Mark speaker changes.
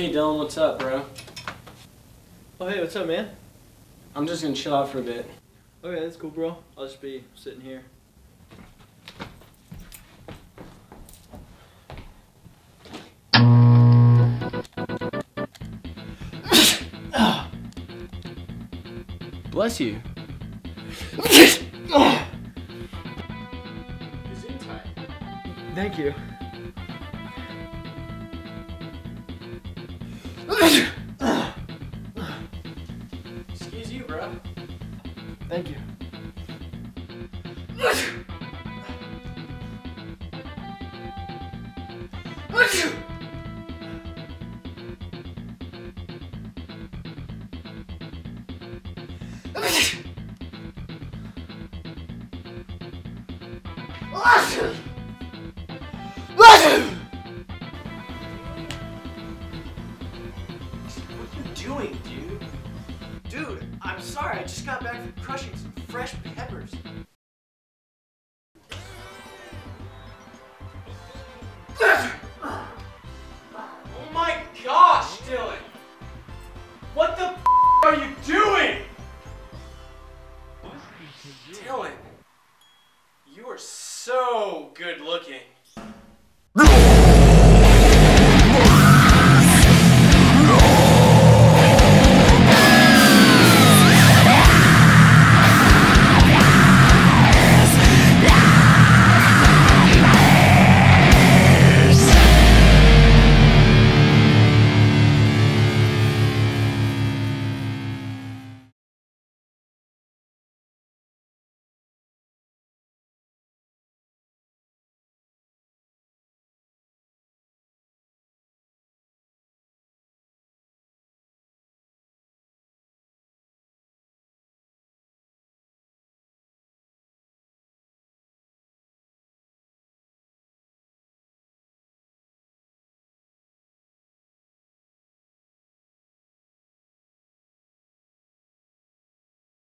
Speaker 1: Hey Dylan, what's up, bro?
Speaker 2: Oh hey, what's up, man?
Speaker 1: I'm just gonna chill out for a bit.
Speaker 2: Okay, that's cool, bro. I'll just be sitting here.
Speaker 1: Bless you.
Speaker 2: Thank you.
Speaker 1: Excuse you, bro.
Speaker 2: Thank you.
Speaker 1: What are you doing, dude? Dude, I'm sorry. I just got back from crushing some fresh peppers.